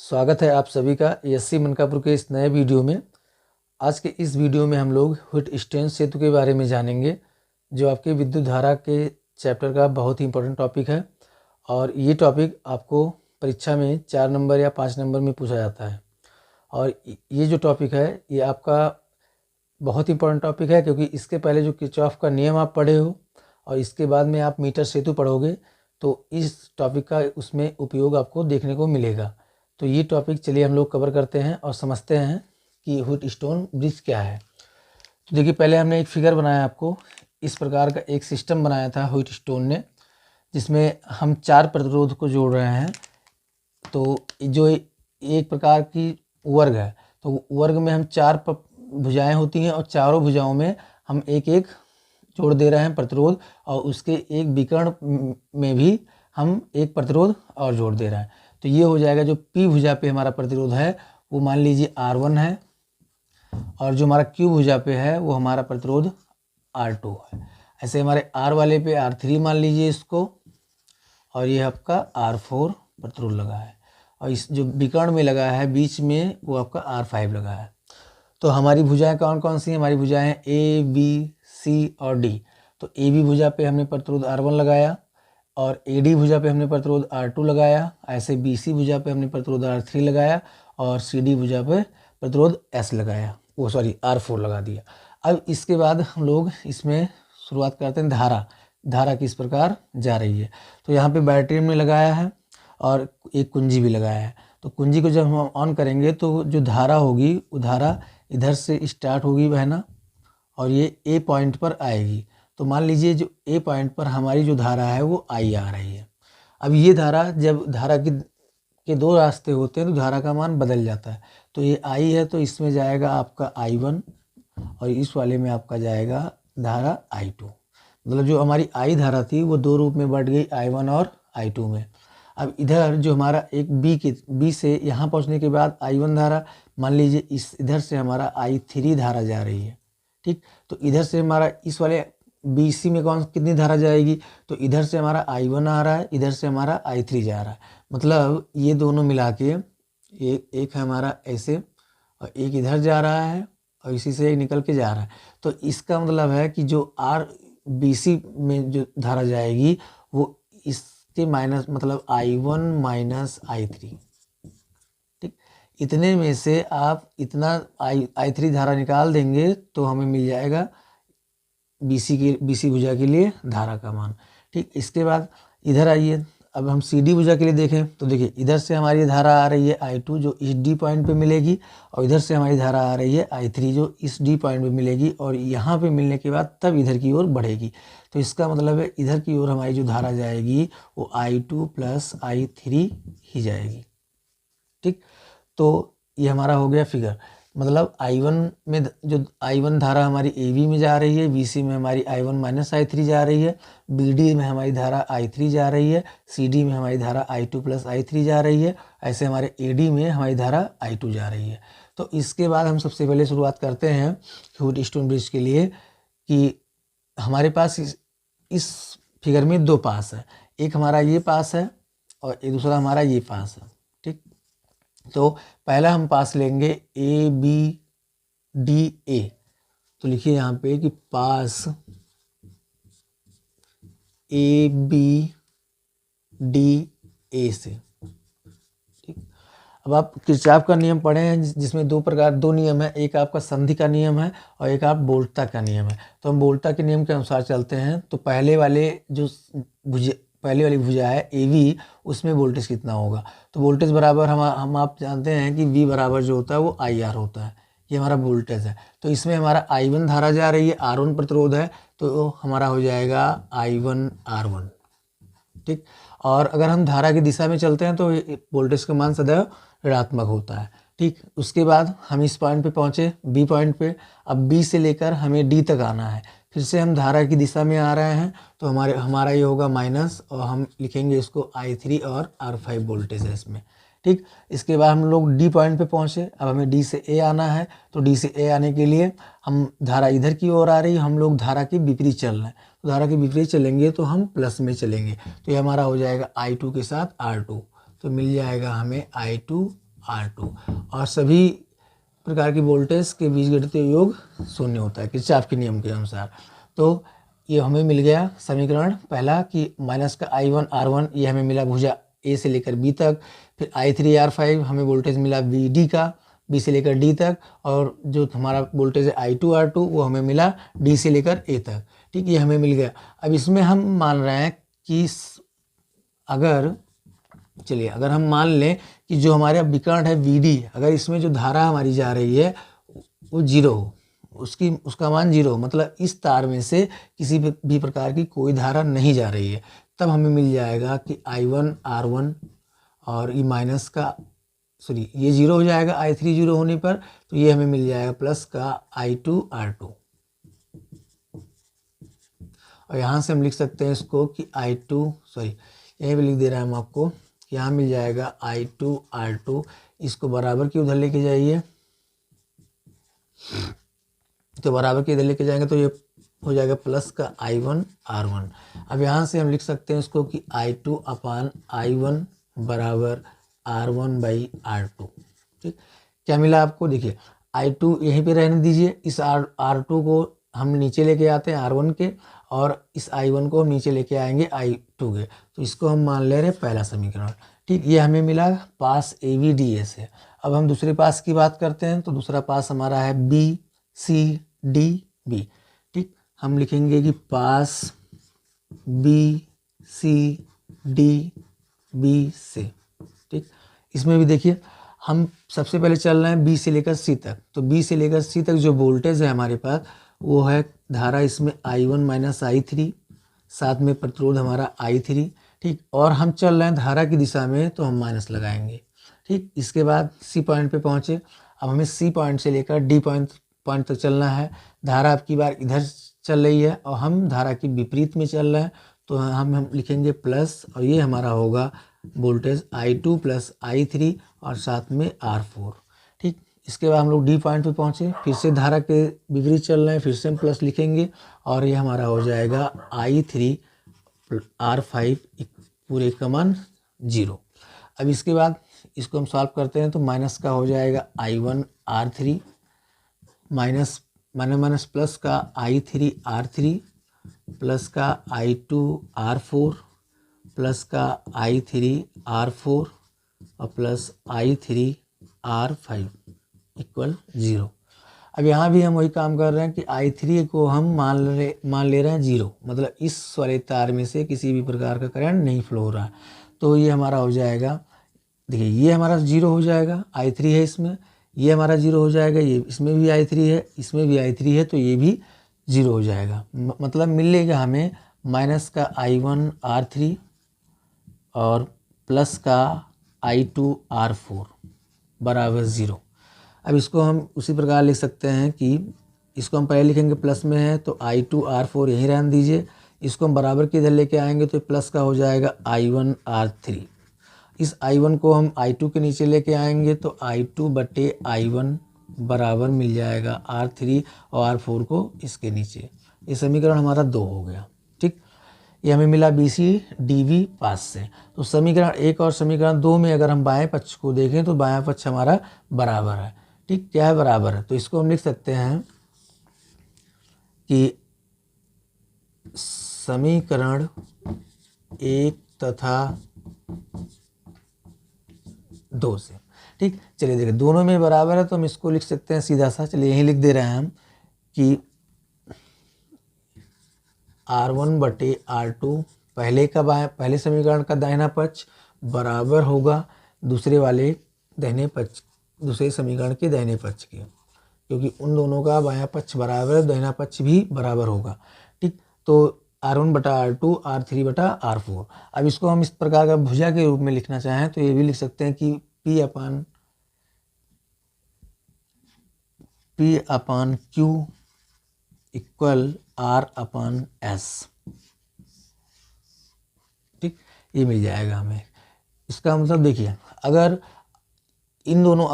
स्वागत है आप सभी का एससी मनकापुर के इस नए वीडियो में। आज के इस वीडियो में हम लोग व्हीटस्टोन सेतु के बारे में जानेंगे, जो आपके विद्युत धारा के चैप्टर का बहुत ही इंपॉर्टेंट टॉपिक है। और ये टॉपिक आपको परीक्षा में 4 नंबर या 5 नंबर में पूछा जाता है। और ये जो टॉपिक है ये आपका बहुत इंपॉर्टेंट टॉपिक है, क्योंकि इसके पहले जो किरचॉफ का नियम आप पढ़े हो और इसके बाद में आप मीटर सेतु पढ़ोगे, तो इस टॉपिक का उसमें उपयोग आपको देखने को मिलेगा। तो ये टॉपिक चलिए हम लोग कवर करते हैं और समझते हैं कि व्हीटस्टोन ब्रिज क्या है। तो देखिए, पहले हमने एक फिगर बनाया, आपको इस प्रकार का एक सिस्टम बनाया था व्हीटस्टोन ने, जिसमें हम 4 प्रतिरोध को जोड़ रहे हैं। तो जो एक प्रकार की वर्ग है, तो वर्ग में हम 4 भुजाएं होती हैं और चारों भुजाओं में हम एक एक जोड़ दे रहे हैं प्रतिरोध, और उसके एक विकर्ण में भी हम एक प्रतिरोध और जोड़ दे रहे हैं। तो ये हो जाएगा, जो P भुजा पे हमारा प्रतिरोध है वो मान लीजिए R1 है, और जो हमारा Q भुजा पे है वो हमारा प्रतिरोध R2 है। ऐसे हमारे R वाले पे R3 मान लीजिए इसको, और ये आपका R4 प्रतिरोध लगा है, और इस जो विकर्ण में लगा है बीच में वो आपका R5 लगा है। तो हमारी भुजाएं कौन कौन सी हैं? हमारी भुजाएं A, B, C और D। तो AB भुजा पे हमने प्रतिरोध R1 लगाया, और AD भुजा पे हमने प्रतिरोध R2 लगाया। ऐसे BC भुजा पे हमने प्रतिरोध R3 लगाया, और CD भुजा पे प्रतिरोध S लगाया, वो सॉरी R4 लगा दिया। अब इसके बाद हम लोग इसमें शुरुआत करते हैं धारा किस प्रकार जा रही है। तो यहाँ पे बैटरी हमने लगाया है और एक कुंजी भी लगाया है। तो कुंजी को जब हम ऑन करेंगे तो जो धारा होगी वो धारा इधर से स्टार्ट होगी बहना, और ये A पॉइंट पर आएगी। तो मान लीजिए जो A पॉइंट पर हमारी जो धारा है वो I आ रही है। अब ये धारा, जब धारा के 2 रास्ते होते हैं तो धारा का मान बदल जाता है। तो ये I है तो इसमें जाएगा आपका I1, और इस वाले में आपका जाएगा धारा I2। मतलब जो हमारी I धारा थी वो 2 रूप में बढ़ गई, I1 और I2 में। अब इधर जो हमारा एक B से यहाँ पहुँचने के बाद I1 धारा, मान लीजिए इस इधर से हमारा I3 धारा जा रही है, ठीक। तो इधर से हमारा इस वाले BC में कितनी धारा जाएगी? तो इधर से हमारा I1 आ रहा है, इधर से हमारा I3 जा रहा है। मतलब ये दोनों मिला के एक है हमारा ऐसे, और एक इधर जा रहा है, और इसी से एक निकल के जा रहा है। तो इसका मतलब है कि जो BC में जो धारा जाएगी वो इसके माइनस, मतलब I1 माइनस I3, ठीक। इतने में से आप इतना I3 धारा निकाल देंगे तो हमें मिल जाएगा BC भुजा के लिए धारा का मान, ठीक। इसके बाद इधर आइए, अब हम CD भुजा के लिए देखें तो देखिए, इधर से हमारी धारा आ रही है I2 जो इस D पॉइंट पे मिलेगी, और इधर से हमारी धारा आ रही है I3 जो इस D पॉइंट पे मिलेगी, और यहाँ पे मिलने के बाद तब इधर की ओर बढ़ेगी। तो इसका मतलब है इधर की ओर हमारी जो धारा जाएगी वो I2 प्लस I3 ही जाएगी, ठीक। तो ये हमारा हो गया फिगर। मतलब I1 में जो I1 धारा हमारी AB में जा रही है, BC में हमारी I1 माइनस I3 जा रही है, BD में हमारी धारा I3 जा रही है, CD में हमारी धारा I2 प्लस I3 जा रही है। ऐसे हमारे AD में हमारी धारा I2 जा रही है। तो इसके बाद हम सबसे पहले शुरुआत करते हैं व्हीटस्टोन ब्रिज के लिए, कि हमारे पास इस फिगर में 2 पास है, एक हमारा ये पास है और एक दूसरा हमारा ये पास है, ठीक। तो पहला हम पास लेंगे ABDA। तो लिखिए यहाँ पे कि पास ABDA से, ठीक। अब आप किरचॉफ का नियम पढ़े हैं, जिसमें 2 नियम है, एक आपका संधि का नियम है और एक आप वोल्टता का नियम है। तो हम वोल्टता के नियम के अनुसार चलते हैं। तो पहले वाली भुजा है AB, उसमें वोल्टेज कितना होगा? तो वोल्टेज बराबर हम आप जानते हैं कि V बराबर जो होता है वो IR होता है। ये हमारा वोल्टेज है। तो इसमें हमारा I1 धारा जा रही है, R1 प्रतिरोध है, तो हमारा हो जाएगा I1 R1, ठीक। और अगर हम धारा की दिशा में चलते हैं तो वोल्टेज का मान सदैव ऋणात्मक होता है, ठीक। उसके बाद हम इस पॉइंट पे पहुँचे, B पॉइंट पे। अब B से लेकर हमें D तक आना है, फिर से हम धारा की दिशा में आ रहे हैं, तो हमारा ये होगा माइनस, और हम लिखेंगे इसको I3 और R5 वोल्टेज है इसमें, ठीक। इसके बाद हम लोग D पॉइंट पे पहुँचे। अब हमें D से A आना है, तो D से A आने के लिए हम धारा इधर की ओर आ रही है, हम लोग धारा के विपरीत चल रहे हैं। तो धारा के विपरीत चलेंगे तो हम प्लस में चलेंगे, तो ये हमारा हो जाएगा I2 के साथ R2। तो मिल जाएगा हमें I2 R2 और सभी प्रकार की वोल्टेज के बीजगणितीय योग शून्य होता है किरचॉफ के नियम के अनुसार। तो ये हमें मिल गया समीकरण पहला कि माइनस का I1 R1 ये हमें मिला भुजा A से लेकर B तक। फिर I3 R5 हमें वोल्टेज मिला VD का B से लेकर D तक, और जो हमारा वोल्टेज है I2 R2 वो हमें मिला D से लेकर A तक। ठीक, ये हमें मिल गया। अब इसमें हम मान रहे हैं कि अगर हम मान लें कि जो हमारे विकर्ण है VD, अगर इसमें जो धारा हमारी जा रही है वो 0 हो, उसका मान 0 हो, मतलब इस तार में से किसी भी प्रकार की कोई धारा नहीं जा रही है, तब हमें मिल जाएगा कि I1 R1 और ये माइनस का ये 0 हो जाएगा I3 0 होने पर, तो ये हमें मिल जाएगा प्लस का I2 R2। और यहाँ से हम लिख सकते हैं इसको कि यहीं पे लिख दे रहे हैं हम आपको, यहाँ मिल जाएगा I2 R2। इसको बराबर की उधर लेके जाइए, तो बराबर के इधर लेके जाएंगे तो ये हो जाएगा प्लस का I1 R1। अब यहाँ से हम लिख सकते हैं इसको कि I2 अपान I1 बराबर R1 बाई R2। ठीक, क्या मिला आपको, देखिए I2 यहीं पे रहने दीजिए, इस R2 को हम नीचे लेके आते हैं R1 के, और इस I1 को हम नीचे लेके आएंगे I2 के, तो इसको हम मान ले रहे हैं पहला समीकरण। ठीक, ये हमें मिला पास ABDA से। अब हम दूसरे पास की बात करते हैं, तो दूसरा पास हमारा है BCDB। ठीक, हम लिखेंगे कि पास BCDB से। ठीक, इसमें भी देखिए हम सबसे पहले चल रहे हैं B से लेकर C तक, तो B से लेकर C तक जो वोल्टेज है हमारे पास वो है धारा इसमें I1 माइनस I3, साथ में प्रतिरोध हमारा I3। ठीक, और हम चल रहे हैं धारा की दिशा में, तो हम माइनस लगाएंगे। ठीक, इसके बाद C पॉइंट पे पहुँचे। अब हमें C पॉइंट से लेकर D पॉइंट तक चलना है। धारा अब की बार इधर चल रही है और हम धारा की विपरीत में चल रहे हैं, तो हम लिखेंगे प्लस, और ये हमारा होगा वोल्टेज I2 प्लस I3 और साथ में R4। ठीक, इसके बाद हम लोग D पॉइंट पे पहुँचे, फिर से धारा के विपरीत चल रहे हैं, फिर से हम प्लस लिखेंगे, और ये हमारा हो जाएगा I3 R5 पूरे का मान 0। अब इसके बाद इसको हम सॉल्व करते हैं, तो माइनस का हो जाएगा I1 R3 माइनस प्लस का I3 R3 प्लस का I2 R4 प्लस का I3 R4 और प्लस I3 R5 इक्वल 0। अब यहाँ भी हम वही काम कर रहे हैं कि I3 को हम मान ले रहे हैं 0, मतलब इस वाले तार में से किसी भी प्रकार का करंट नहीं फ्लो हो रहा है, तो ये हमारा हो जाएगा, देखिए ये हमारा 0 हो जाएगा, I3 है इसमें, ये हमारा 0 हो जाएगा, ये इसमें भी I3 है, इसमें भी I3 है, तो ये भी 0 हो जाएगा। मतलब मिलेगा हमें माइनस का I1 R3 और प्लस का I2 R4 बराबर 0। अब इसको हम उसी प्रकार लिख सकते हैं कि इसको हम पहले लिखेंगे प्लस में है, तो I2 R4 यहीं रहने दीजिए, इसको हम बराबर के इधर लेके आएंगे, तो प्लस का हो जाएगा I1 R3। इस I1 को हम I2 के नीचे लेके आएंगे, तो I2 बटे I1 बराबर मिल जाएगा R3 और R4 को इसके नीचे। ये समीकरण हमारा 2 हो गया। ठीक, ये हमें मिला BCDB पास से। तो समीकरण 1 और समीकरण 2 में अगर हम बाएं पक्ष को देखें तो बायां पक्ष हमारा बराबर है। ठीक, क्या है, बराबर है, तो इसको हम लिख सकते हैं कि समीकरण 1 तथा 2 से। ठीक, चलिए देखिए दोनों में बराबर है, तो हम इसको लिख सकते हैं सीधा सा, चलिए यहीं लिख दे रहे हैं हम कि R1 बटे R2 पहले समीकरण का दाहिना पक्ष बराबर होगा दूसरे समीकरण के दाहिने पक्ष के, क्योंकि उन दोनों का बायां पक्ष बराबर है, दाहिना पक्ष भी बराबर होगा। ठीक, तो R1 बटा R2 R3 बटा R4। अब इसको हम इस प्रकार का भुजा के रूप में लिखना चाहें तो ये भी लिख सकते हैं कि P अपान Q इक्वल R अपान S। ठीक, ये मिल जाएगा हमें। इसका मतलब देखिए, अगर इन दोनों का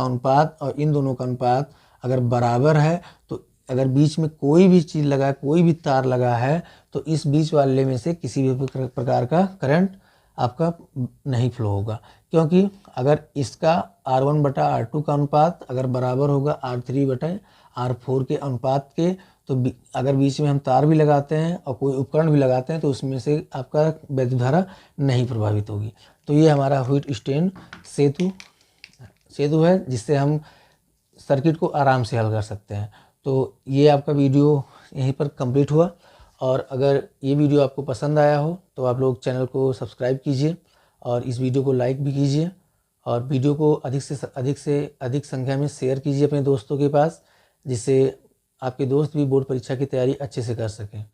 अनुपात और इन दोनों का अनुपात अगर बराबर है, तो अगर बीच में कोई भी चीज़ लगा, कोई भी तार लगा है, तो इस बीच वाले में से किसी भी प्रकार का करंट आपका नहीं फ्लो होगा, क्योंकि अगर इसका R1/R2 का अनुपात अगर बराबर होगा R3/R4 के अनुपात के, तो अगर बीच में हम तार भी लगाते हैं और कोई उपकरण भी लगाते हैं तो उसमें से आपका वैद्युत धारा नहीं प्रभावित होगी। तो ये हमारा व्हीटस्टोन सेतु है, जिससे हम सर्किट को आराम से हल कर सकते हैं। तो ये आपका वीडियो यहीं पर कंप्लीट हुआ, और अगर ये वीडियो आपको पसंद आया हो तो आप लोग चैनल को सब्सक्राइब कीजिए और इस वीडियो को लाइक भी कीजिए, और वीडियो को अधिक से अधिक संख्या में शेयर कीजिए अपने दोस्तों के पास, जिससे आपके दोस्त भी बोर्ड परीक्षा की तैयारी अच्छे से कर सकें।